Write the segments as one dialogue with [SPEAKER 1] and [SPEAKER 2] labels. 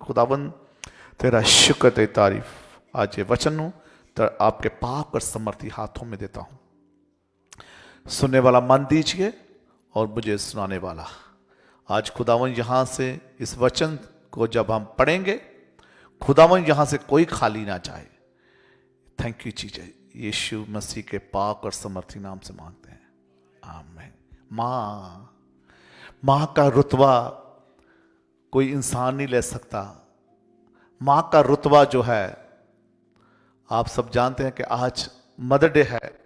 [SPEAKER 1] खुदावन तेरा शुक्र, तेरी तारीफ। आज ये वचन हूं तो आपके पाक और समर्थी हाथों में देता हूं। सुनने वाला मन दीजिए और मुझे सुनाने वाला। आज खुदावन यहां से इस वचन को जब हम पढ़ेंगे, खुदावन यहां से कोई खाली ना जाए। थैंक यू जीसस, यीशु मसीह के पाक और समर्थी नाम से मांगते हैं, आमीन। मां का रुतबा कोई इंसान नहीं ले सकता। मां का रुतबा जो है, आप सब जानते हैं कि आज मदर डे है,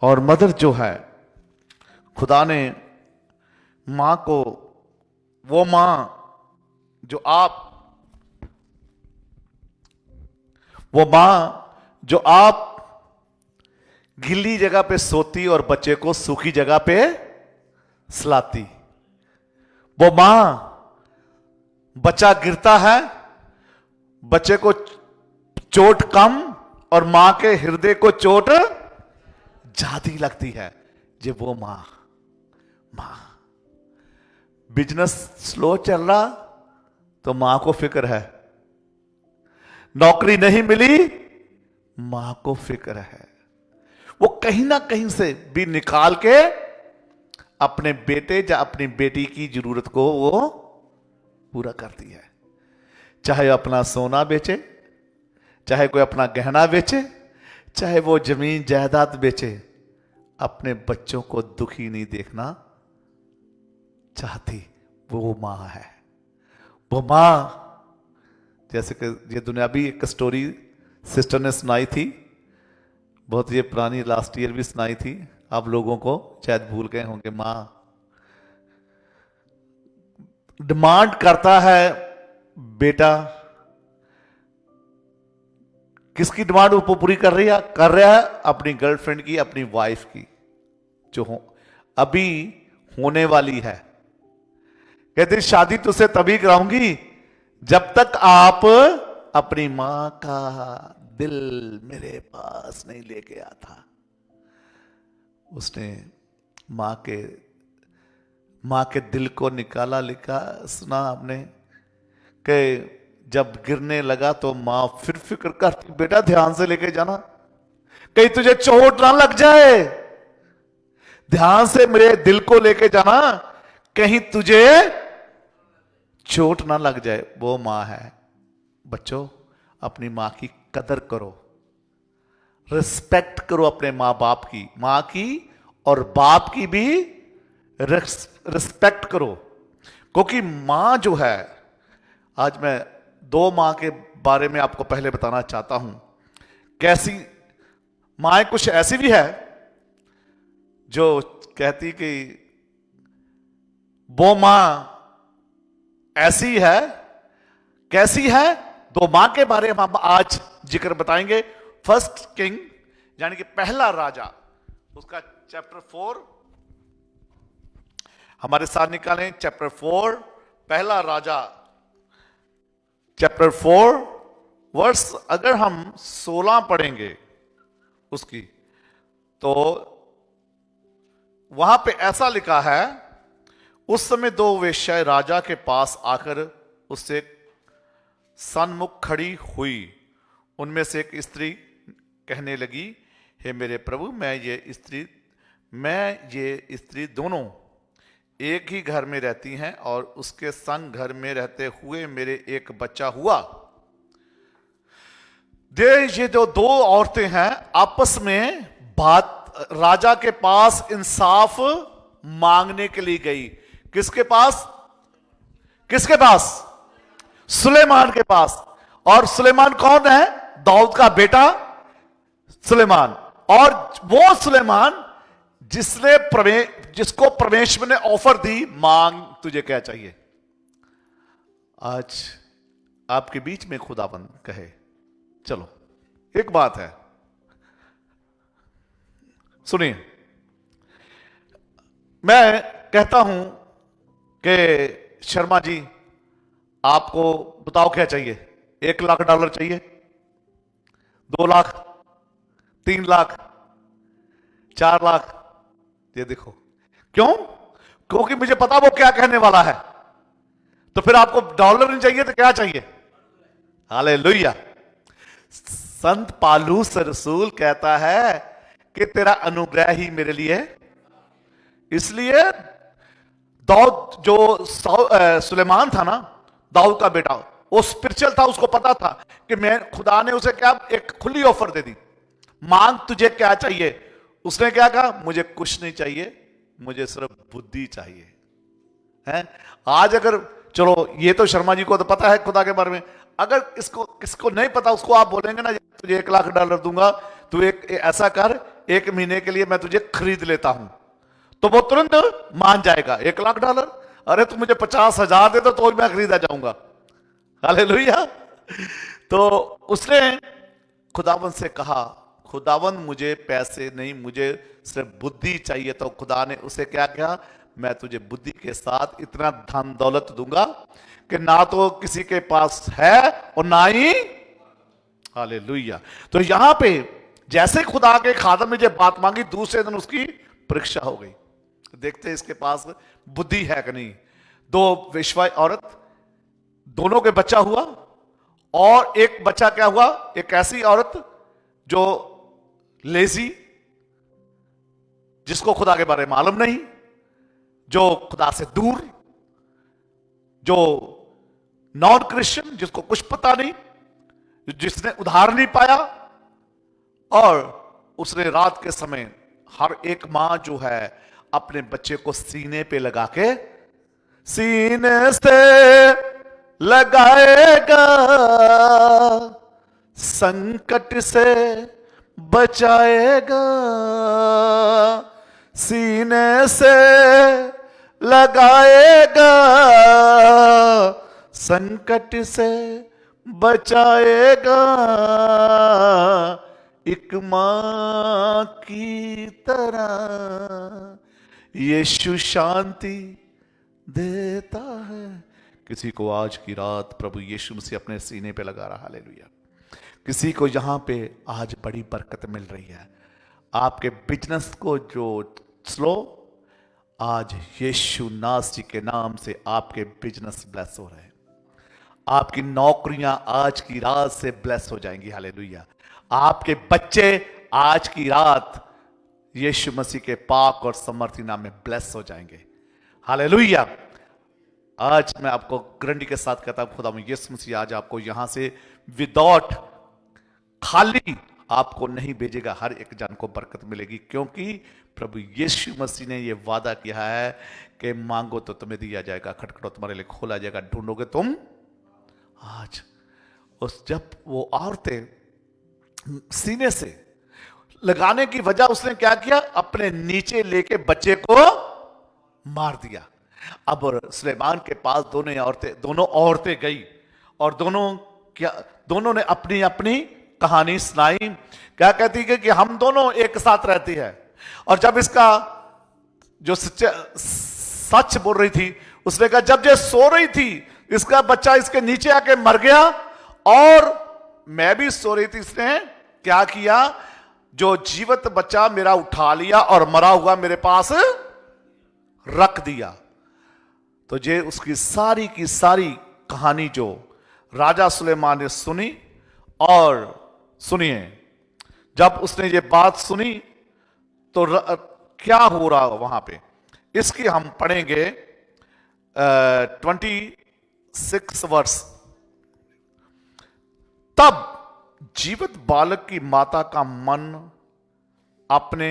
[SPEAKER 1] और मदर जो है, खुदा ने मां को, वो मां जो आप गीली जगह पे सोती और बच्चे को सूखी जगह पे सुलाती, वो मां, बच्चा गिरता है, बच्चे को चोट कम और मां के हृदय को चोट ज्यादा लगती है। जब वो मां बिजनेस स्लो चल रहा तो मां को फिक्र है, नौकरी नहीं मिली मां को फिक्र है, वो कहीं ना कहीं से भी निकाल के अपने बेटे या अपनी बेटी की जरूरत को वो पूरा करती है। चाहे अपना सोना बेचे, चाहे कोई अपना गहना बेचे, चाहे वो जमीन जायदाद बेचे, अपने बच्चों को दुखी नहीं देखना चाहती। वो मां है। वो मां, जैसे कि ये दुनियावी एक स्टोरी सिस्टर ने सुनाई थी, बहुत ये पुरानी, लास्ट ईयर भी सुनाई थी, आप लोगों को शायद भूल गए होंगे। मां डिमांड करता है बेटा, किसकी डिमांड वो पूरी कर रहा है? अपनी गर्लफ्रेंड की, अपनी वाइफ की, जो अभी होने वाली है। कहते शादी तुझसे तभी कराऊंगी जब तक आप अपनी मां का दिल मेरे पास नहीं लेके आता। उसने मां के दिल को निकाला, लिखा, सुना आपने कि जब गिरने लगा तो मां फिर फिक्र करती, बेटा ध्यान से लेके जाना, कहीं तुझे चोट ना लग जाए, ध्यान से मेरे दिल को लेके जाना, कहीं तुझे चोट ना लग जाए। वो मां है। बच्चों, अपनी मां की कदर करो, रिस्पेक्ट करो अपने मां बाप की, मां की और बाप की भी रिस्पेक्ट करो। क्योंकि मां जो है, आज मैं दो मां के बारे में आपको पहले बताना चाहता हूं। कैसी मां, कुछ ऐसी भी है जो कहती कि वो मां ऐसी है, कैसी है। दो मां के बारे में हम आज जिक्र बताएंगे। फर्स्ट किंग यानी कि पहला राजा, उसका चैप्टर 4 हमारे साथ निकालें। चैप्टर 4 पहला राजा, चैप्टर 4 वर्स अगर हम 16 पढ़ेंगे उसकी, तो वहां पे ऐसा लिखा है, उस समय दो वेश्याएं राजा के पास आकर उससे सन्मुख खड़ी हुई। उनमें से एक स्त्री कहने लगी, हे मेरे प्रभु, मैं ये स्त्री दोनों एक ही घर में रहती हैं और उसके संग घर में रहते हुए मेरे एक बच्चा हुआ। ये जो दो औरतें हैं आपस में बात, राजा के पास इंसाफ मांगने के लिए गई। किसके पास? सुलेमान के पास। और सुलेमान कौन है? दाऊद का बेटा सुलेमान। और वो सुलेमान जिसको परमेश्वर ने ऑफर दी, मांग तुझे क्या चाहिए। आज आपके बीच में खुदाबंद कहे, चलो एक बात है, सुनिए। मैं कहता हूं कि शर्मा जी, आपको बताओ क्या चाहिए? $1 लाख चाहिए, 2 लाख, 3 लाख, 4 लाख? ये देखो, क्यों? क्योंकि मुझे पता वो क्या कहने वाला है। तो फिर आपको डॉलर नहीं चाहिए तो क्या चाहिए? हालेलुया। संत पालूस रसूल कहता है कि तेरा अनुग्रह ही मेरे लिए। इसलिए दाऊद जो सुलेमान था ना, दाऊद का बेटा, वो स्पिरिचुअल था, उसको पता था कि मैं, खुदा ने उसे क्या एक खुली ऑफर दे दी, मांग तुझे क्या चाहिए। उसने क्या कहा? मुझे कुछ नहीं चाहिए, मुझे सिर्फ बुद्धि चाहिए। है आज अगर, चलो ये तो शर्मा जी को तो पता है खुदा के बारे में, अगर इसको किसको नहीं पता उसको आप बोलेंगे ना तुझे $1,00,000 दूंगा, तू एक ऐसा कर, 1 महीने के लिए मैं तुझे खरीद लेता हूं, तो वो तुरंत मान जाएगा। $1,00,000? अरे तू मुझे 50,000 दे तो मैं खरीदा जाऊंगा। हालेलुया। तो उसने खुदावन से कहा, खुदावन मुझे पैसे नहीं, मुझे सिर्फ बुद्धि चाहिए। तो खुदा ने उसे क्या कहा? मैं तुझे बुद्धि के साथ इतना धन दौलत दूंगा कि ना तो किसी के पास है और ना ही। हालेलुया। तो यहां पे जैसे खुदा के खादम ने जब बात मांगी, दूसरे दिन उसकी परीक्षा हो गई। देखते हैं इसके पास बुद्धि है कि नहीं। 2 वेश्या औरत, दोनों के बच्चा हुआ, और एक बच्चा क्या हुआ? एक ऐसी औरत जो लेजी, जिसको खुदा के बारे में मालूम नहीं, जो खुदा से दूर, जो नॉन क्रिश्चियन, जिसको कुछ पता नहीं, जिसने उधार नहीं पाया। और उसने रात के समय, हर एक मां जो है अपने बच्चे को सीने पे लगा के, सीने से लगाएगा, संकट से बचाएगा, सीने से लगाएगा, संकट से बचाएगा, एक मां की तरह यीशु शांति देता है। किसी को आज की रात प्रभु यीशु मसीह अपने सीने पे लगा रहा। हालेलुया। किसी को यहां पे आज बड़ी बरकत मिल रही है। आपके बिजनेस को जो स्लो, आज यीशु नासरी के नाम से आपके बिजनेस ब्लेस हो रहे हैं। आपकी नौकरियां आज की रात से ब्लेस हो जाएंगी। हालेलुया। आपके बच्चे आज की रात यीशु मसीह के पाक और समर्थी नाम में ब्लेस हो जाएंगे। हालेलुया। आज मैं आपको गारंटी के साथ कहता हूं, खुदा में यीशु मसीह आज आपको यहां से विदाउट, खाली आपको नहीं भेजेगा। हर एक जन को बरकत मिलेगी, क्योंकि प्रभु यीशु मसीह ने यह वादा किया है कि मांगो तो तुम्हें दिया जाएगा, खटखटो तुम्हारे लिए खोला जाएगा, ढूंढोगे तुम। आज उस जब वो औरतें सीने से लगाने की वजह, उसने क्या किया? अपने नीचे लेके बच्चे को मार दिया। अब सुलेमान के पास दोनों औरतें गई, और दोनों ने अपनी अपनी कहानी सुनाई। क्या कहती है कि हम दोनों एक साथ रहती है। और जब इसका जो सच बोल रही थी, उसने कहा जब ये सो रही थी, इसका बच्चा इसके नीचे आके मर गया, और मैं भी सो रही थी। इसने क्या किया? जो जीवित बच्चा मेरा उठा लिया और मरा हुआ मेरे पास रख दिया। तो ये उसकी सारी की सारी कहानी जो राजा सुलेमान ने सुनी। और सुनिए, जब उसने ये बात सुनी तो क्या हो रहा वहां पे, इसकी हम पढ़ेंगे 26 वर्ष। तब जीवित बालक की माता का मन अपने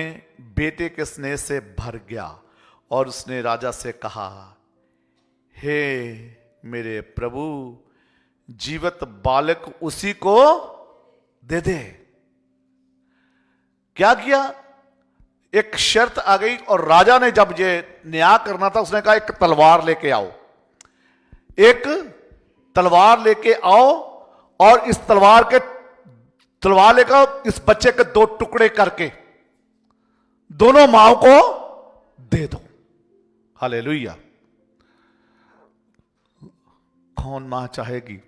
[SPEAKER 1] बेटे के स्नेह से भर गया, और उसने राजा से कहा, हे मेरे प्रभु, जीवित बालक उसी को दे दे। क्या किया? एक शर्त आ गई, और राजा ने जब ये न्याय करना था, उसने कहा एक तलवार लेके आओ, एक तलवार लेके आओ, और इस तलवार लेकर इस बच्चे के 2 टुकड़े करके दोनों माओ को दे दो। हालेलुया। कौन मां चाहेगी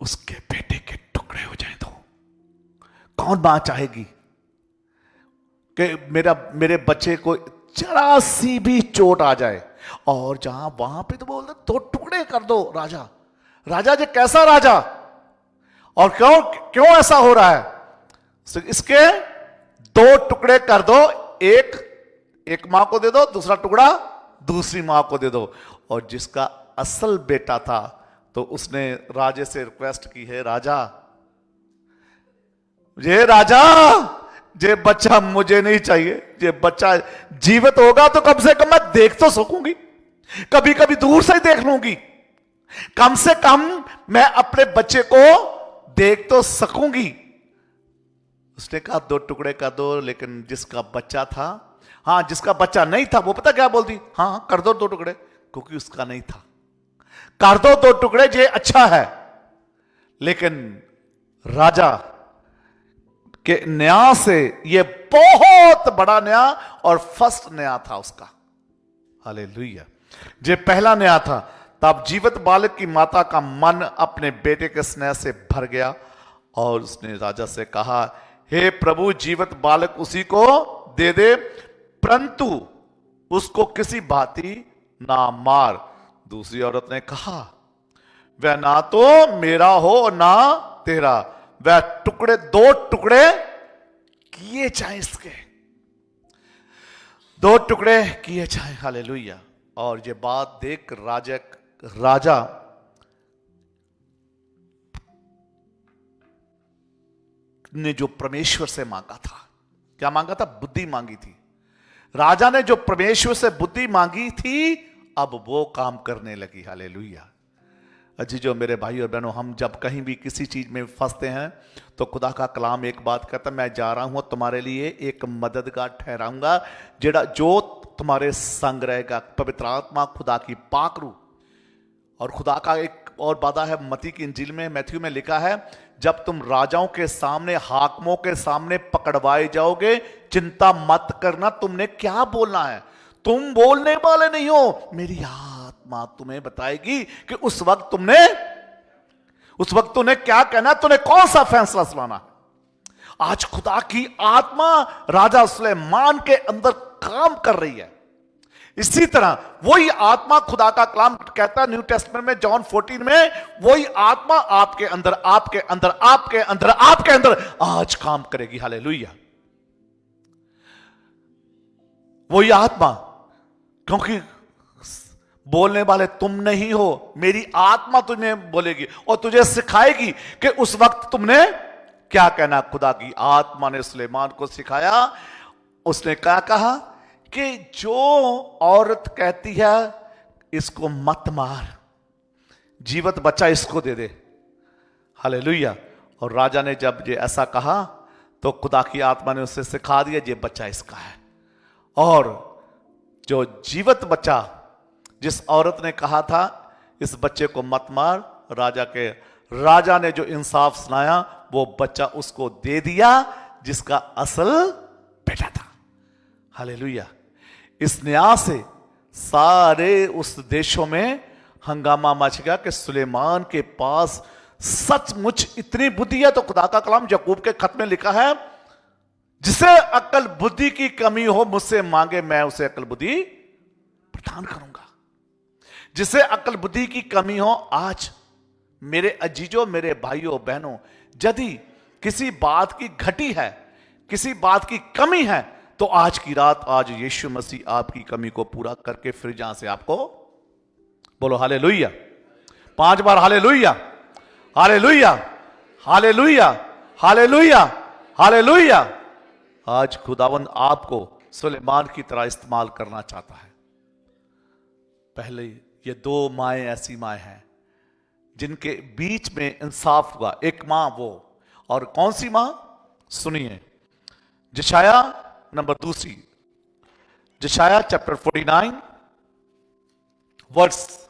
[SPEAKER 1] उसके बेटे के टुकड़े हो जाए? तो कौन मां चाहेगी कि मेरे बच्चे को जरा सी भी चोट आ जाए, और जहां वहां पे तो बोलते दो टुकड़े कर दो राजा। राजा जी कैसा राजा, और क्यों क्यों ऐसा हो रहा है? तो इसके दो टुकड़े कर दो, एक मां को दे दो, दूसरा टुकड़ा दूसरी मां को दे दो। और जिसका असल बेटा था तो उसने राजे से रिक्वेस्ट की, है राजा, ये बच्चा मुझे नहीं चाहिए, ये बच्चा जीवित होगा तो कम से कम मैं देख तो सकूंगी, कभी कभी दूर से ही देख लूंगी, कम से कम मैं अपने बच्चे को देख तो सकूंगी। उसने कहा दो टुकड़े कर दो, लेकिन जिसका बच्चा था, हाँ जिसका बच्चा नहीं था, वो पता क्या बोलती, हाँ कर दो दो टुकड़े, क्योंकि उसका नहीं था। कर दो दो टुकड़े, ये अच्छा है। लेकिन राजा के न्याय से ये बहुत बड़ा न्याय और फर्स्ट न्याय था उसका। हालेलुया। ये पहला न्याय था। तब जीवित बालक की माता का मन अपने बेटे के स्नेह से भर गया और उसने राजा से कहा, हे प्रभु, जीवित बालक उसी को दे दे, परंतु उसको किसी भांति ना मार। दूसरी औरत ने कहा, वह ना तो मेरा हो ना तेरा, वह टुकड़े दो टुकड़े किए जाए, इसके दो टुकड़े किए जाए। हालेलुया। और ये बात देख राजा ने जो परमेश्वर से मांगा था, क्या मांगा था? बुद्धि मांगी थी। राजा ने जो परमेश्वर से बुद्धि मांगी थी, अब वो काम करने लगी। हालेलुया। अजीजों, मेरे भाई और बहनों, हम जब कहीं भी किसी चीज में फंसते हैं तो खुदा का कलाम एक बात कहता है, मैं जा रहा हूं तुम्हारे लिए एक मददगार ठहराऊंगा, जो तुम्हारे संग रहेगा। पवित्र आत्मा, खुदा की पाक रूह। और खुदा का एक और वादा है मत्ती की इंजील में, मैथ्यू में लिखा है, जब तुम राजाओं के सामने, हाकिमों के सामने पकड़वाए जाओगे, चिंता मत करना तुमने क्या बोलना है। तुम बोलने वाले नहीं हो, मेरी आत्मा तुम्हें बताएगी कि उस वक्त तुमने क्या कहना, तुमने कौन सा फैसला सुनाना। आज खुदा की आत्मा राजा सुलेमान के अंदर काम कर रही है। इसी तरह वही आत्मा, खुदा का कलाम कहता है न्यू टेस्टमेंट में, जॉन 14 में, वही आत्मा आपके अंदर, आपके अंदर, आपके अंदर, आपके अंदर आज काम करेगी। हालेलुया। वही आत्मा, क्योंकि बोलने वाले तुम नहीं हो, मेरी आत्मा तुम्हें बोलेगी और तुझे सिखाएगी कि उस वक्त तुमने क्या कहना। खुदा की आत्मा ने सुलेमान को सिखाया। उसने क्या कहा कि जो औरत कहती है इसको मत मार, जीवित बच्चा इसको दे दे। हालेलुया। और राजा ने जब ये ऐसा कहा तो खुदा की आत्मा ने उससे सिखा दिया, ये बच्चा इसका है। और जो जीवित बच्चा, जिस औरत ने कहा था इस बच्चे को मत मार, राजा ने जो इंसाफ सुनाया, वो बच्चा उसको दे दिया जिसका असल बेटा था। हालेलुया। इस न्याय से सारे उस देशों में हंगामा मच गया कि सुलेमान के पास सचमुच इतनी बुद्धि है। तो खुदा का कलाम याकूब के खत में लिखा है, जिसे अक्ल बुद्धि की कमी हो मुझसे मांगे, मैं उसे अक्ल बुद्धि प्रदान करूंगा। जिसे अक्ल बुद्धि की कमी हो, आज मेरे अजीजों, मेरे भाइयों बहनों, यदि किसी बात की घटी है, किसी बात की कमी है, तो आज की रात, आज यीशु मसीह आपकी कमी को पूरा करके फिर जहां से आपको, बोलो हालेलुया, 5 बार hallelujah, hallelujah, hallelujah, hallelujah, hallelujah. आज खुदावंद आपको सुलेमान की तरह इस्तेमाल करना चाहता है। पहले ये 2 माएं ऐसी माएं हैं जिनके बीच में इंसाफ हुआ। एक मां वो, और कौन सी मां? सुनिए, यशाया नंबर 2, यशाया चैप्टर 49 वर्स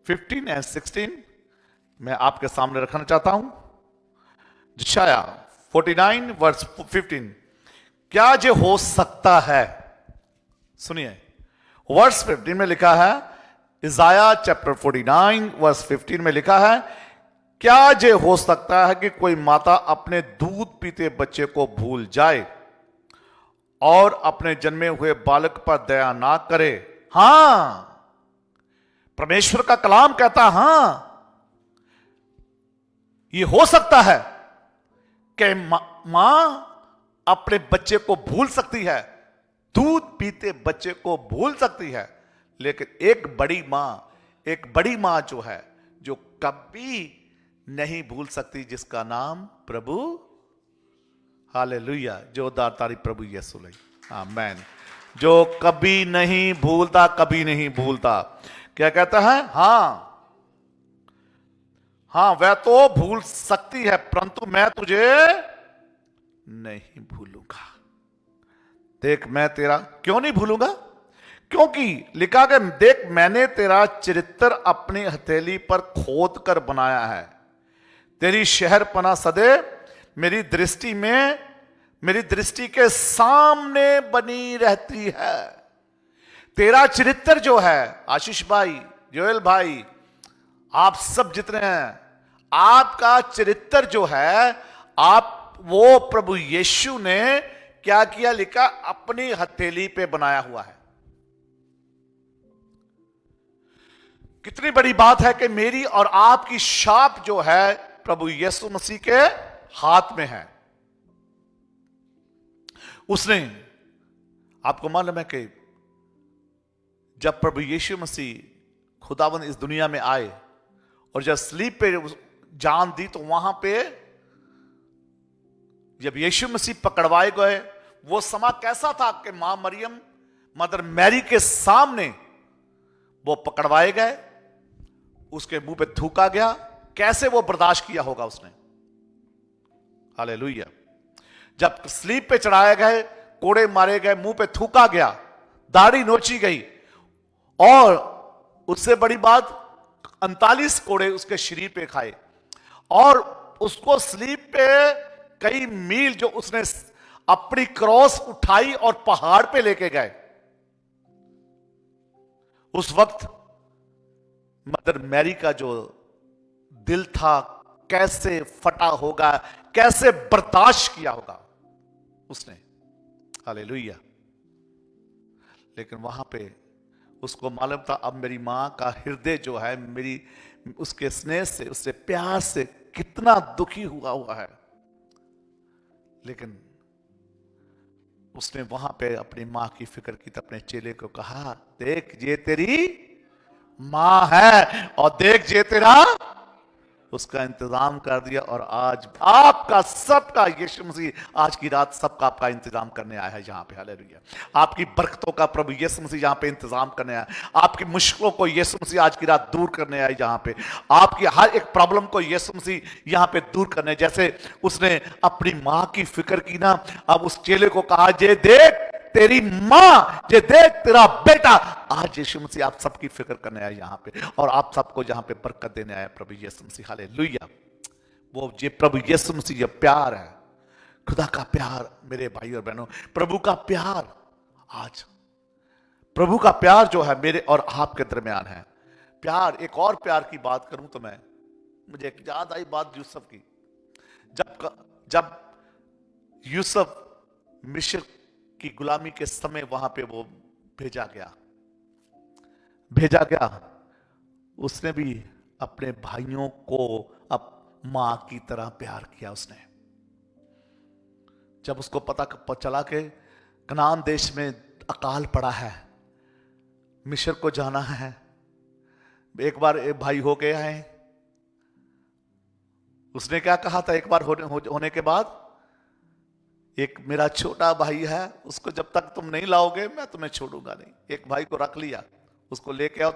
[SPEAKER 1] 15 एंड 16 मैं आपके सामने रखना चाहता हूं। यशाया 49 वर्स 15। क्या ये हो सकता है? सुनिए, वर्स 15 में लिखा है, इज़ाया चैप्टर 49 वर्स 15 में लिखा है, क्या ये हो सकता है कि कोई माता अपने दूध पीते बच्चे को भूल जाए और अपने जन्मे हुए बालक पर दया ना करे? हां, परमेश्वर का कलाम कहता हां, ये हो सकता है कि मां अपने बच्चे को भूल सकती है, दूध पीते बच्चे को भूल सकती है, लेकिन एक बड़ी मां जो है, जो कभी नहीं भूल सकती, जिसका नाम प्रभु, हालेलुया, जोरदार तारीफ प्रभु यीशु ले, आमीन, जो कभी नहीं भूलता, कभी नहीं भूलता। क्या कहता है? हां, वह तो भूल सकती है, परंतु मैं तुझे नहीं भूलूंगा। देख, मैं तेरा क्यों नहीं भूलूंगा? क्योंकि लिखा गया, देख मैंने तेरा चरित्र अपनी हथेली पर खोद कर बनाया है, तेरी शहरपना सदैव मेरी दृष्टि के सामने बनी रहती है। तेरा चरित्र जो है, आशीष भाई, जोएल भाई, आप सब जितने हैं, आपका चरित्र जो है, आप वो प्रभु यीशु ने क्या किया? लिखा, अपनी हथेली पे बनाया हुआ है। कितनी बड़ी बात है कि मेरी और आपकी छाप जो है प्रभु यीशु मसीह के हाथ में है। उसने, आपको मालूम है कि जब प्रभु यीशु मसीह खुदावंद इस दुनिया में आए और जब स्लीप पे जान दी, तो वहां पे जब यीशु मसीह पकड़वाए गए, वो समा कैसा था कि मां मरियम, मदर मैरी के सामने वो पकड़वाए गए, उसके मुंह पे थूका गया। कैसे वो बर्दाश्त किया होगा उसने? हालेलुया। जब स्लीप पे चढ़ाए गए, कोड़े मारे गए, मुंह पे थूका गया, दाढ़ी नोची गई, और उससे बड़ी बात 39 कोड़े उसके शरीर पे खाए, और उसको स्लीप पे कई मील जो उसने अपनी क्रॉस उठाई और पहाड़ पे लेके गए। उस वक्त मदर मैरी का जो दिल था, कैसे फटा होगा, कैसे बर्दाश्त किया होगा उसने। हालेलुया। लेकिन वहां पे उसको मालूम था, अब मेरी मां का हृदय जो है, मेरी उसके स्नेह से, उससे प्यार से कितना दुखी हुआ है। लेकिन उसने वहां पे अपनी मां की फिक्र की, तो अपने चेले को कहा, देख ये तेरी मां है, और देख ये तेरा, उसका इंतजाम कर दिया। और आज आपका सबका, यीशु मसीह आज की रात सबका आपका इंतजाम करने आया है यहां पे। हालेलुया। आपकी बरकतों का प्रभु यीशु मसीह यहां पे इंतजाम करने आया, आपकी मुश्किलों को यीशु मसीह आज की रात दूर करने आया यहां पे, आपकी हर एक प्रॉब्लम को यीशु मसीह यहां पे दूर करने। जैसे उसने अपनी मां की फिक्र की ना, अब उस चेले को कहा, जे देख तेरी मां, जे देख तेरा बेटा। आज यीशु मसीह आप सबकी फिक्र करने आया यहां पे, और आप सबको यहां पे बरकत देने आया प्रभु यीशु मसीह। हालेलुया। वो ये प्रभु यीशु मसीह, ये प्यार है, खुदा का प्यार। मेरे भाई और बहनों, प्रभु का प्यार, आज प्रभु का प्यार जो है मेरे और आपके दरमियान है। प्यार, एक और प्यार की बात करूं तो मुझे एक याद आई बात यूसुफ की। जब यूसुफ मिस्र की गुलामी के समय वहां पे वो भेजा गया, उसने भी अपने भाइयों को अब मां की तरह प्यार किया उसने। जब उसको पता चला कि कनान देश में अकाल पड़ा है, मिस्र को जाना है, एक बार एक भाई हो गए हैं, उसने क्या कहा था एक बार होने के बाद, एक मेरा छोटा भाई है, उसको जब तक तुम नहीं लाओगे मैं तुम्हें छोड़ूंगा नहीं। एक भाई को रख लिया, उसको लेके आओ,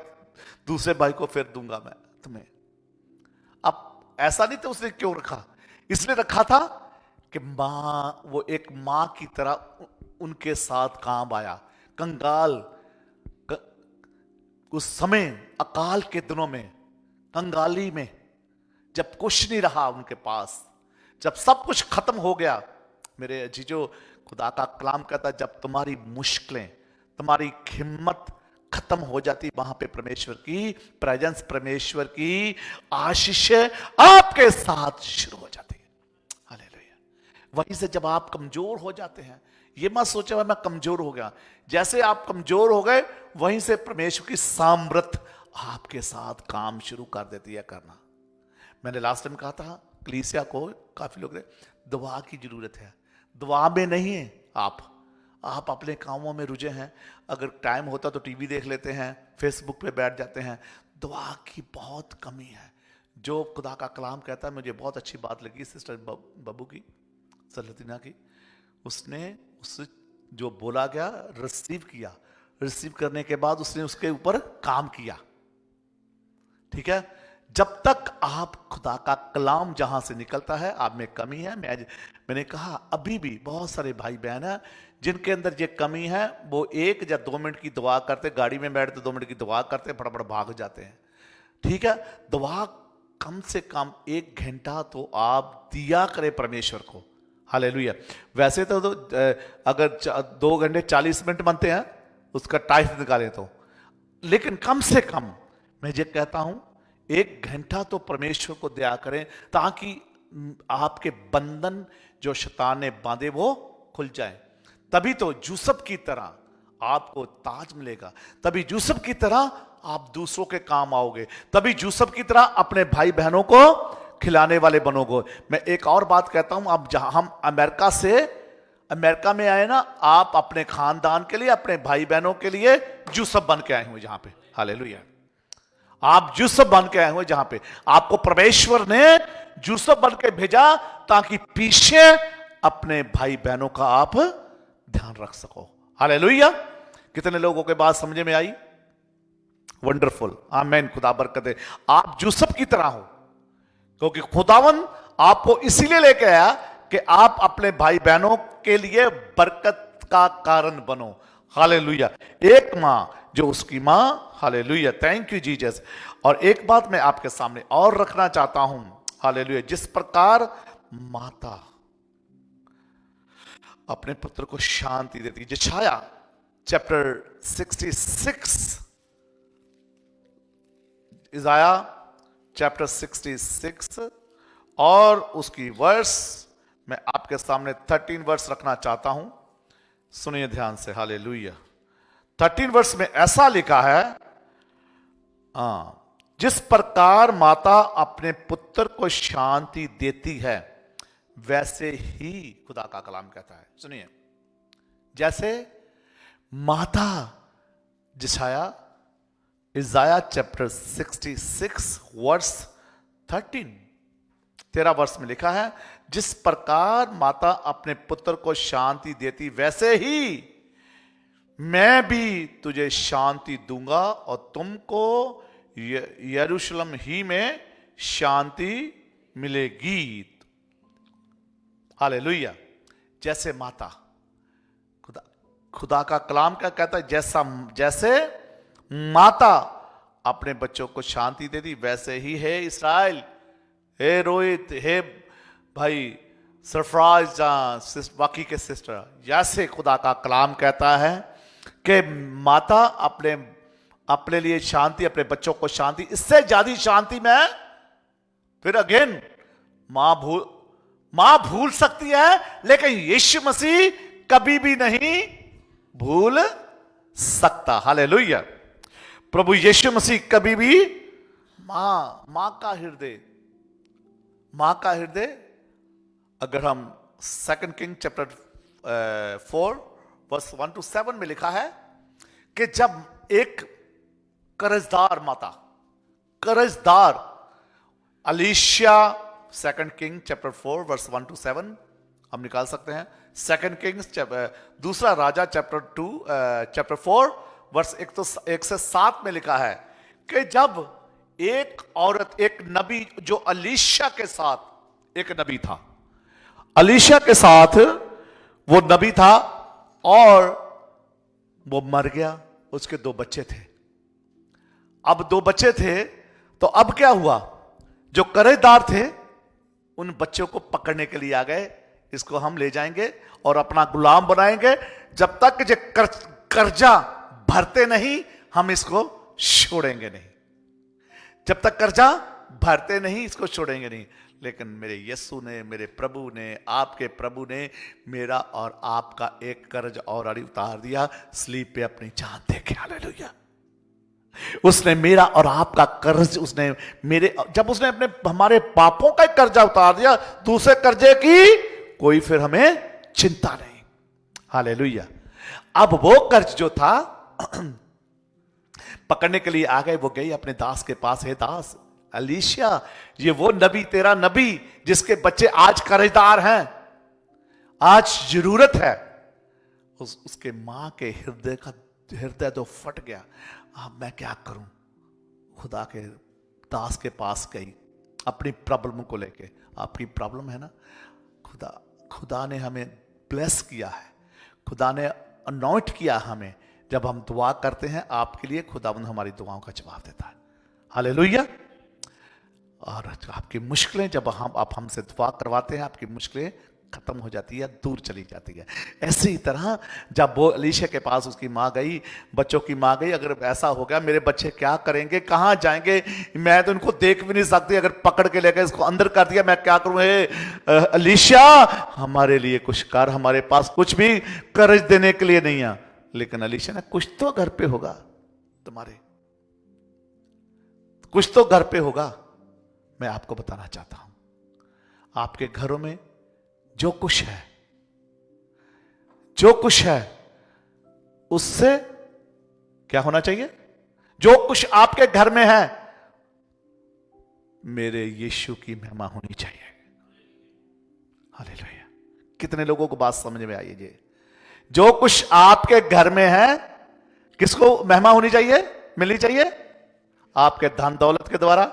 [SPEAKER 1] दूसरे भाई को फिर दूंगा मैं तुम्हें। अब ऐसा नहीं था उसने क्यों रखा, इसलिए रखा था कि मां, वो एक मां की तरह उनके साथ काम आया। कंगाल, उस समय अकाल के दिनों में, कंगाली में, जब कुछ नहीं रहा उनके पास, जब सब कुछ खत्म हो गया, मेरे अजीजों, खुदा का कलाम कहता है, जब तुम्हारी मुश्किलें, तुम्हारी हिम्मत खत्म हो जाती, वहां पे परमेश्वर की प्रेजेंस, परमेश्वर की आशीष आपके साथ शुरू हो जाती है। हालेलुया। वहीं से जब आप कमजोर हो जाते हैं, ये मत सोचे मैं कमजोर हो गया। जैसे आप कमजोर हो गए वहीं से परमेश्वर की सामर्थ आपके साथ काम शुरू कर देती है करना। मैंने लास्ट टाइम कहा था कलीसिया को, काफी लोग दुआ की जरूरत है। दुआ में नहीं है आप अपने कामों में रुझे हैं। अगर टाइम होता तो टीवी देख लेते हैं, फेसबुक पे बैठ जाते हैं। दुआ की बहुत कमी है। जो खुदा का कलाम कहता है, मुझे बहुत अच्छी बात लगी सिस्टर बब्बू की, सलतीना की, उसने उससे जो बोला गया रिसीव किया, रिसीव करने के बाद उसने उसके ऊपर काम किया। ठीक है, जब तक आप खुदा का कलाम जहां से निकलता है, आप में कमी है। मैंने कहा अभी भी बहुत सारे भाई बहन हैं जिनके अंदर ये कमी है। वो 1 या 2 मिनट की दुआ करते, गाड़ी में बैठते 2 मिनट की दुआ करते, फटाफट भाग जाते हैं। ठीक है, दुआ कम से कम 1 घंटा तो आप दिया करें परमेश्वर को। हालेलुया। वैसे तो अगर 2 घंटे 40 मिनट बनते हैं उसका टाइम निकालें तो, लेकिन कम से कम मैं ये कहता हूं 1 घंटा तो परमेश्वर को दिया करें, ताकि आपके बंधन जो शैतान ने बांधे वो खुल जाए। तभी तो यूसुफ की तरह आपको ताज मिलेगा, तभी यूसुफ की तरह आप दूसरों के काम आओगे, तभी यूसुफ की तरह अपने भाई बहनों को खिलाने वाले बनोगे। मैं एक और बात कहता हूं, आप जहां हम अमेरिका में आए ना, आप अपने खानदान के लिए, अपने भाई बहनों के लिए यूसुफ बन के आए हुए जहां पे। हालेलुया। आप यूसुफ बन के आए हुए जहां पे आपको परमेश्वर ने यूसुफ बन के भेजा, ताकि पीछे अपने भाई बहनों का आप ध्यान रख सको। हालेलुया। कितने लोगों के बात समझ में आई? वंडरफुल, आमीन। खुदा बरकत दे। आप यूसुफ की तरह हो, क्योंकि खुदावन आपको इसीलिए लेके आया कि आप अपने भाई बहनों के लिए बरकत का कारण बनो। हालेलुया। एक मां जो उसकी मां, हालेलुया, थैंक यू जीसस। और एक बात मैं आपके सामने और रखना चाहता हूं, हालेलुया, जिस प्रकार माता अपने पुत्र को शांति देती। यशायाह चैप्टर 66, इज़ाया चैप्टर 66 और उसकी वर्स मैं आपके सामने 13 वर्स रखना चाहता हूं। सुनिए ध्यान से। हालेलुया। 13 वर्स में ऐसा लिखा है, जिस प्रकार माता अपने पुत्र को शांति देती है वैसे ही खुदा का कलाम कहता है। सुनिए, जैसे माता, इज़ाया चैप्टर 66 वर्स 13 वर्ष में लिखा है, जिस प्रकार माता अपने पुत्र को शांति देती वैसे ही मैं भी तुझे शांति दूंगा और तुमको यरूशलेम ही में शांति मिलेगी। हालेलुया। जैसे माता, खुदा का कलाम क्या कहता है? जैसे माता अपने बच्चों को शांति देती वैसे ही है इस्राएल, हे रोहित, हे भाई सरफराज, बाकी के सिस्टर, जैसे खुदा का कलाम कहता है कि माता अपने लिए शांति, अपने बच्चों को शांति, इससे ज्यादा शांति में फिर अगेन मां भूल सकती है, लेकिन यीशु मसीह कभी भी नहीं भूल सकता। हालेलुया। प्रभु यीशु मसीह कभी भी मां का हृदय, अगर हम 2 किंग चैप्टर 4 वर्स 1 to 7 में लिखा है कि जब एक करजदार अलीशिया, 2 किंग चैप्टर 4 वर्स 1 to 7 हम निकाल सकते हैं। 2 किंग्स दूसरा राजा चैप्टर 4 वर्स 1 से 7 में लिखा है कि जब एक औरत, एक नबी, जो अलीशा के साथ एक नबी था, अलीशा के साथ वो नबी था और वो मर गया। उसके 2 बच्चे थे। अब 2 बच्चे थे तो अब क्या हुआ? जो कर्जदार थे उन बच्चों को पकड़ने के लिए आ गए, इसको हम ले जाएंगे और अपना गुलाम बनाएंगे, जब तक जो कर्जा भरते नहीं हम इसको छोड़ेंगे नहीं। जब तक कर्जा भरते नहीं, इसको छोड़ेंगे नहीं, लेकिन मेरे यीशु ने, मेरे प्रभु ने, आपके प्रभु ने मेरा और आपका एक कर्ज और उतार दिया स्लीप पे अपनी जान दे के। हालेलुया। उसने मेरा और आपका कर्ज, उसने मेरे, जब उसने अपने हमारे पापों का कर्जा उतार दिया, दूसरे कर्जे की कोई फिर हमें चिंता नहीं। हालेलुया। अब वो कर्ज जो था पकड़ने के लिए आ गए, वो गई अपने दास के पास, है दास एलीशा, ये वो नबी, तेरा नबी जिसके बच्चे आज कर्जदार हैं, आज जरूरत है। उसके मां के हृदय तो फट गया। अब मैं क्या करूं? खुदा के दास के पास गई अपनी प्रॉब्लम को लेके। आपकी प्रॉब्लम है ना, खुदा ने हमें ब्लेस किया है, खुदा ने अनॉइंट किया हमें। जब हम दुआ करते हैं आपके लिए, खुदावंद हमारी दुआओं का जवाब देता है। हालेलुया। और आपकी मुश्किलें, जब आप हमसे दुआ करवाते हैं, आपकी मुश्किलें खत्म हो जाती है, दूर चली जाती है। ऐसे ही तरह जब वो एलीशा के पास उसकी माँ गई, बच्चों की माँ गई, अगर ऐसा हो गया मेरे बच्चे क्या करेंगे, कहाँ जाएंगे, मैं तो इनको देख भी नहीं सकती, अगर पकड़ के लेकर इसको अंदर कर दिया मैं क्या करूँ? एलीशा हमारे लिए कुछ कर, हमारे पास कुछ भी कर्ज देने के लिए नहीं है। लेकिन एलीशा ने, कुछ तो घर पे होगा तुम्हारे, कुछ तो घर पे होगा। मैं आपको बताना चाहता हूं, आपके घरों में जो कुछ है, जो कुछ है, उससे क्या होना चाहिए? जो कुछ आपके घर में है, मेरे यीशु की महिमा होनी चाहिए। हालेलुया। कितने लोगों को बात समझ में आई? ये जो कुछ आपके घर में है, किसको महिमा होनी चाहिए, मिलनी चाहिए? आपके धन दौलत के द्वारा,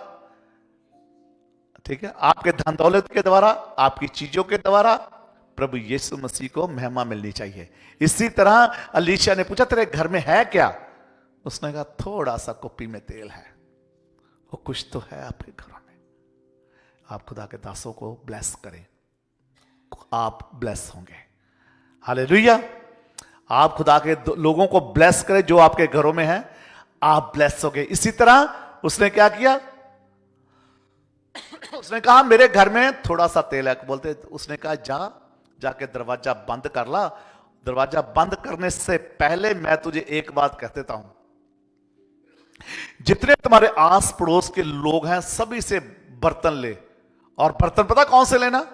[SPEAKER 1] ठीक है, आपके धन दौलत के द्वारा, आपकी चीजों के द्वारा प्रभु यीशु मसीह को महिमा मिलनी चाहिए। इसी तरह एलीशा ने पूछा, तेरे घर में है क्या? उसने कहा, थोड़ा सा कुप्पी में तेल है। वो कुछ तो है आपके घरों में। आप खुदा के दासों को ब्लेस करें, आप ब्लेस होंगे। हालेलुया। आप खुदा के लोगों को ब्लेस करें जो आपके घरों में है, आप ब्लेस होंगे। इसी तरह उसने क्या किया? उसने कहा, मेरे घर में थोड़ा सा तेल है। बोलते, उसने कहा, जाके दरवाजा बंद कर ला। दरवाजा बंद करने से पहले मैं तुझे एक बात कह देता हूं, जितने तुम्हारे आस पड़ोस के लोग हैं सभी से बर्तन ले। और बर्तन पता कौन से लेना?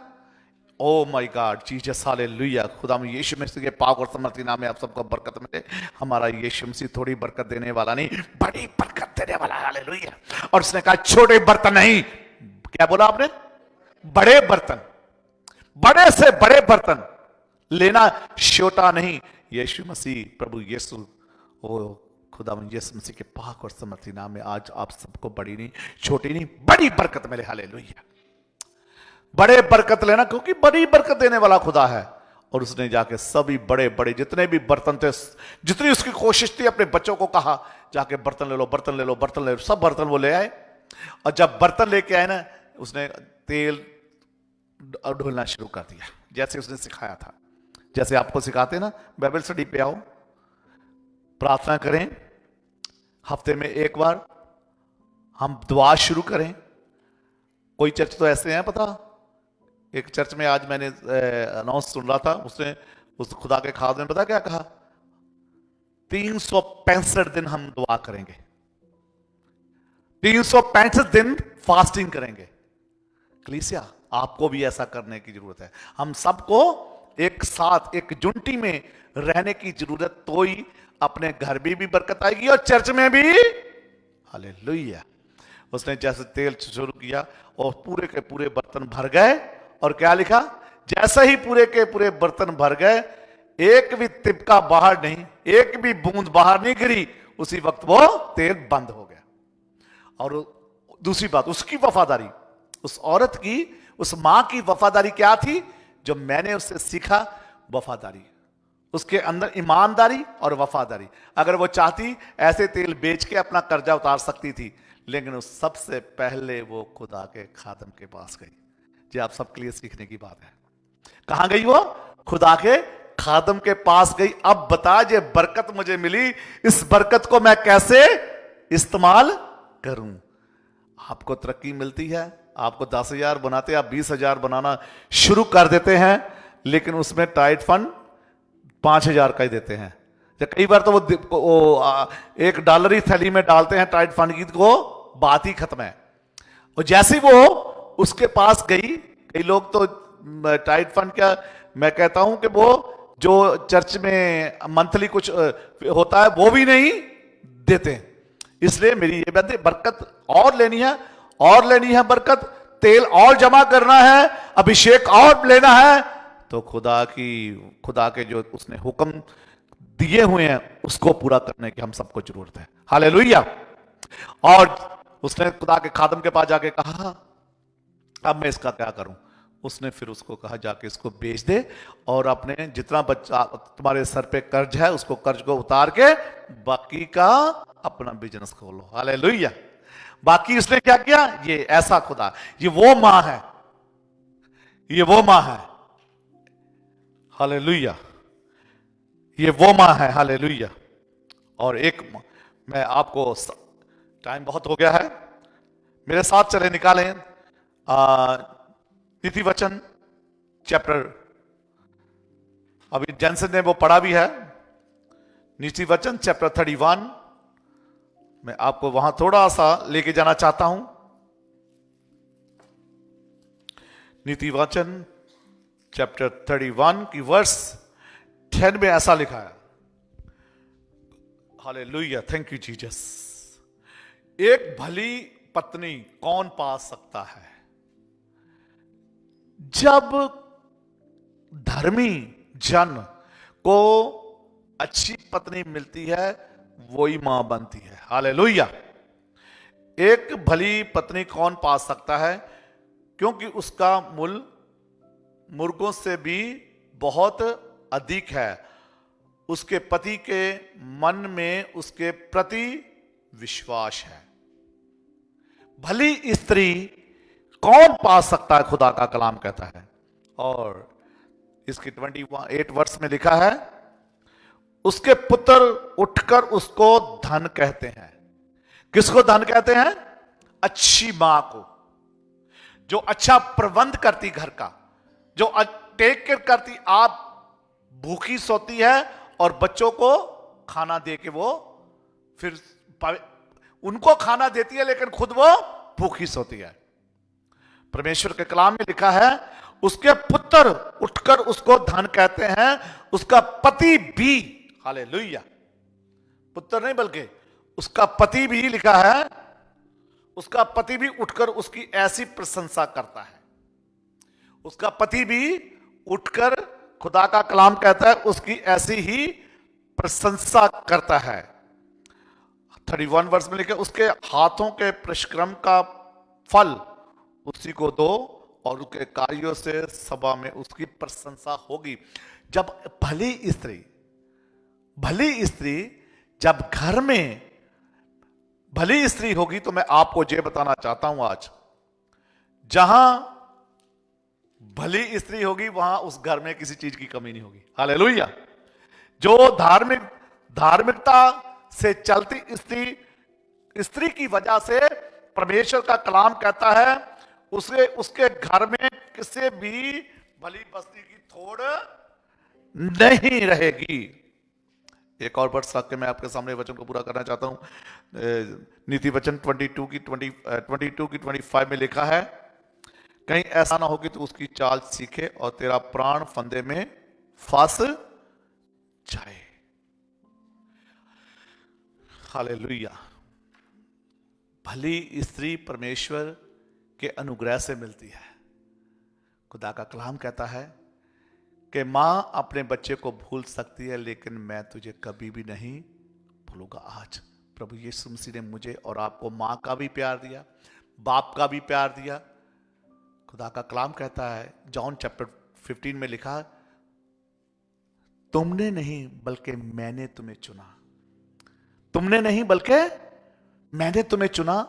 [SPEAKER 1] Oh my God, Jesus, hallelujah. खुदा में यीशु मसीह के पाक और समर्थी नाम में आप सबको बरकत मिले। हमारा यीशु मसीह थोड़ी बरकत देने वाला नहीं, बड़ी बरकत देने वाला है। हालेलुया। और उसने कहा, छोटे बर्तन नहीं, क्या बोला आपने? बड़े बर्तन, बड़े से बड़े बर्तन लेना, छोटा नहीं। यीशु मसीह, प्रभु यीशु, ओ खुदा यीशु मसीह के पाक और समर्थी नाम में आज आप सबको बड़ी नहीं, छोटी नहीं, बड़ी बरकत मिले। हालेलुया। बड़े बरकत लेना, क्योंकि बड़ी बरकत देने वाला खुदा है। और उसने जाके सभी बड़े बड़े जितने भी बर्तन थे, जितनी उसकी कोशिश थी, अपने बच्चों को कहा, जाके बर्तन ले लो, बर्तन ले लो, बर्तन ले लो। सब बर्तन वो ले आए। और जब बर्तन लेके आए ना, उसने तेल ढोलना शुरू कर दिया, जैसे उसने सिखाया था। जैसे आपको सिखाते ना, बाइबल स्टडी पे आओ, प्रार्थना करें, हफ्ते में एक बार हम दुआ शुरू करें। कोई चर्च तो ऐसे हैं, पता, एक चर्च में आज मैंने अनाउंस सुन रहा था, उसने, उस खुदा के खाद में पता क्या कहा? 365 दिन हम दुआ करेंगे, 365 दिन फास्टिंग करेंगे। कलीसिया, आपको भी ऐसा करने की जरूरत है। हम सबको एक साथ एक जुंटी में रहने की जरूरत, तो ही अपने घर भी बरकत आएगी और चर्च में भी। हालेलुया। उसने जैसे तेल शुरू किया और पूरे के पूरे बर्तन भर गए। और क्या लिखा? जैसे ही पूरे के पूरे बर्तन भर गए, एक भी तिपका बाहर नहीं, एक भी बूंद बाहर नहीं गिरी, उसी वक्त वो तेल बंद हो गया। और दूसरी बात, उसकी वफादारी, उस औरत की, उस मां की वफादारी क्या थी? जो मैंने उससे सीखा, वफादारी, उसके अंदर ईमानदारी और वफादारी। अगर वो चाहती ऐसे तेल बेच के अपना कर्जा उतार सकती थी, लेकिन उस सबसे पहले वो खुदा के खादम के पास गई। जी, आप सबके लिए सीखने की बात है। कहां गई वो? खुदा के खादम के पास गई। अब बता, ये बरकत मुझे मिली, इस बरकत को मैं कैसे इस्तेमाल करूं? आपको तरक्की मिलती है, आपको 10,000 बनाते आप 20,000 बनाना शुरू कर देते हैं, लेकिन उसमें टाइट फंड 5,000 का ही देते हैं। कई बार तो वो $1 ही थैली में डालते हैं टाइट फंड की, को बात ही खत्म है। और जैसे वो उसके पास गई, कई लोग तो टाइट फंड क्या, मैं कहता हूं कि वो जो चर्च में मंथली कुछ होता है वो भी नहीं देते। इसलिए मेरी ये बात है, बरकत और लेनी है, और लेनी है बरकत, तेल और जमा करना है, अभिषेक और लेना है, तो खुदा के जो उसने हुक्म दिए हुए हैं उसको पूरा करने की हम सबको जरूरत है। हालेलुया। और उसने खुदा के खादम के पास जाके कहा, अब मैं इसका क्या करूं? उसने फिर उसको कहा, जाके इसको बेच दे और अपने जितना बच्चा तुम्हारे सर पे कर्ज है उसको कर्ज को उतार के बाकी का अपना बिजनेस खोलो। हालेलुया। बाकी उसने क्या किया? ये ऐसा खुदा, ये वो मां है, ये वो मां है। हालेलुया। ये वो मां है। हालेलुया। और एक मैं आपको, टाइम बहुत हो गया है, मेरे साथ चले, निकालें नीति वचन चैप्टर, अभी जैनसन ने वो पढ़ा भी है, नीति वचन चैप्टर 31। मैं आपको वहां थोड़ा सा लेके जाना चाहता हूं। नीति वचन चैप्टर 31 की वर्स 10 में ऐसा लिखा है। Hallelujah, thank you Jesus. एक भली पत्नी कौन पा सकता है? जब धर्मी जन को अच्छी पत्नी मिलती है वही मां बनती है। हालेलुया। एक भली पत्नी कौन पा सकता है? क्योंकि उसका मूल मुर्गों से भी बहुत अधिक है। उसके पति के मन में उसके प्रति विश्वास है। भली स्त्री कौन पा सकता है? खुदा का कलाम कहता है। और इसकी 28 वर्ष में लिखा है, उसके पुत्र उठकर उसको धन कहते हैं। किसको धन कहते हैं? अच्छी मां को, जो अच्छा प्रबंध करती घर का, जो टेक केयर करती। आप भूखी सोती है और बच्चों को खाना दे के वो फिर उनको खाना देती है, लेकिन खुद वो भूखी सोती है। परमेश्वर के कलाम में लिखा है, उसके पुत्र उठकर उसको धन कहते हैं, उसका पति भी। हालेलुया। पुत्र नहीं बल्कि उसका पति भी लिखा है, उसका पति भी उठकर उसकी ऐसी प्रशंसा करता है। उसका पति भी उठकर, खुदा का कलाम कहता है, उसकी ऐसी ही प्रशंसा करता है। 31 वर्ष में लिखा, उसके हाथों के परिश्रम का फल उसी को दो और उसके कार्यों से सभा में उसकी प्रशंसा होगी। जब भली स्त्री जब घर में भली स्त्री होगी, तो मैं आपको ये बताना चाहता हूं आज, जहां भली स्त्री होगी वहां उस घर में किसी चीज की कमी नहीं होगी। हालेलुया। जो धार्मिकता से चलती स्त्री की वजह से परमेश्वर का कलाम कहता है, उसके घर में किसी भी भली बस्ती की थोड़ नहीं रहेगी। एक और वर्ष रख के मैं आपके सामने वचन को पूरा करना चाहता हूं। नीति वचन 22 की 25 में लिखा है, कहीं ऐसा ना हो कि तू उसकी चाल सीखे और तेरा प्राण फंदे में फंस जाए। हालेलुया। भली स्त्री परमेश्वर के अनुग्रह से मिलती है। खुदा का कलाम कहता है कि मां अपने बच्चे को भूल सकती है, लेकिन मैं तुझे कभी भी नहीं भूलूंगा। आज प्रभु यीशु मसीह ने मुझे और आपको मां का भी प्यार दिया, बाप का भी प्यार दिया। खुदा का कलाम कहता है, जॉन चैप्टर 15 में लिखा, तुमने नहीं बल्कि मैंने तुम्हें चुना। तुमने नहीं बल्कि मैंने तुम्हें चुना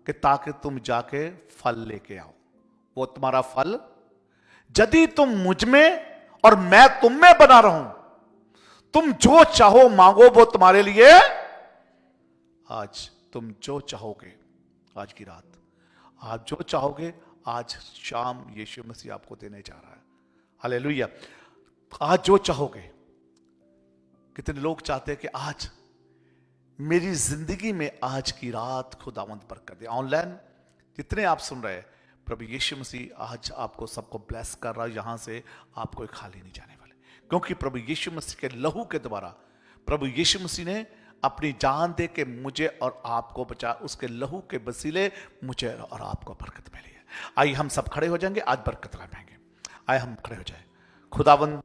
[SPEAKER 1] कि ताकि तुम जाके फल लेके आओ। वो तुम्हारा फल, यदि तुम मुझ में और मैं तुम में बना रहूं, तुम जो चाहो मांगो वो तुम्हारे लिए। आज तुम जो चाहोगे आज की रात आप जो चाहोगे आज शाम यीशु मसीह आपको देने जा रहा है। हालेलुया। आज जो चाहोगे, कितने लोग चाहते हैं कि आज मेरी जिंदगी में आज की रात खुदावंद बरकत दे। ऑनलाइन जितने आप सुन रहे हैं, प्रभु यीशु मसीह आज आपको सबको ब्लेस कर रहा है। यहां से आप कोई खाली नहीं जाने वाले, क्योंकि प्रभु यीशु मसीह के लहू के द्वारा प्रभु यीशु मसीह ने अपनी जान दे के मुझे और आपको बचा। उसके लहू के वसीले मुझे और आपको बरकत मिली है। आइए हम सब खड़े हो जाएंगे, आज बरकत पाएंगे। आइए हम खड़े हो जाए। खुदावंद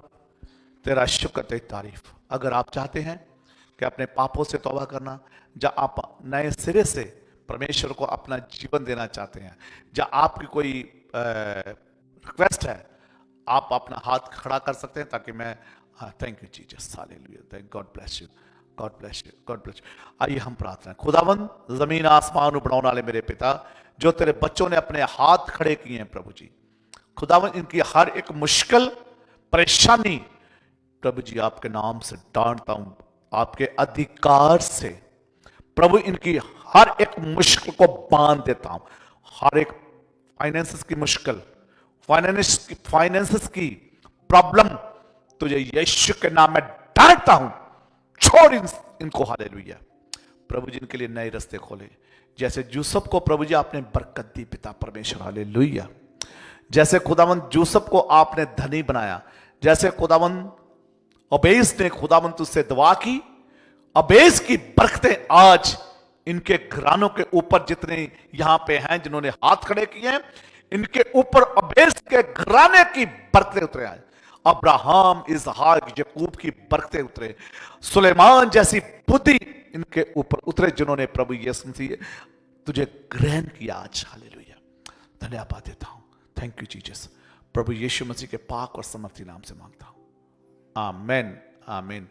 [SPEAKER 1] तेरा शुक्र, तेरी तारीफ। अगर आप चाहते हैं कि अपने पापों से तौबा करना, या आप नए सिरे से परमेश्वर को अपना जीवन देना चाहते हैं, या आपकी कोई रिक्वेस्ट है, आप अपना हाथ खड़ा कर सकते हैं ताकि मैं thank you Jesus, hallelujah, thank God bless you, God bless you, God bless you. आइए हम प्रार्थना। खुदावंद जमीन आसमान बनाने वाले मेरे पिता, जो तेरे बच्चों ने अपने हाथ खड़े किए हैं प्रभु जी, खुदावंद इनकी हर एक मुश्किल परेशानी प्रभु जी आपके नाम से डांटता हूं, आपके अधिकार से प्रभु इनकी हर एक मुश्किल को बांध देता हूं। हर एक फाइनेंसेस की मुश्किल, फाइनेंसेस की प्रॉब्लम तुझे यीशु के नाम में डांटता हूं। छोड़ इनको, हालेलुया। प्रभु जी इनके लिए नए रास्ते खोले। जैसे यूसुफ को प्रभु जी आपने बरकत दी पिता परमेश्वर, हालेलुया। जैसे खुदावंद यूसुफ को आपने धनी बनाया, जैसे खुदावंद अबेस ने खुदावंद तुझसे दुआ की, अबेस की बरकतें आज इनके घरानों के ऊपर, जितने यहां पे हैं जिन्होंने हाथ खड़े किए हैं, इनके ऊपर अबेस के घराने की बरकतें उतरे आए। अब्राहम, इसहाक, याकूब की बरकतें उतरे। सुलेमान जैसी बुद्धि इनके ऊपर उतरे, जिन्होंने प्रभु यीशु मसीह तुझे ग्रहण किया आज, हालेलुया। धन्यवाद देता हूं, थैंक यू जीसस। प्रभु यीशु मसीह के पाक और समर्थी नाम से मांगता हूं, आमीन, आमीन।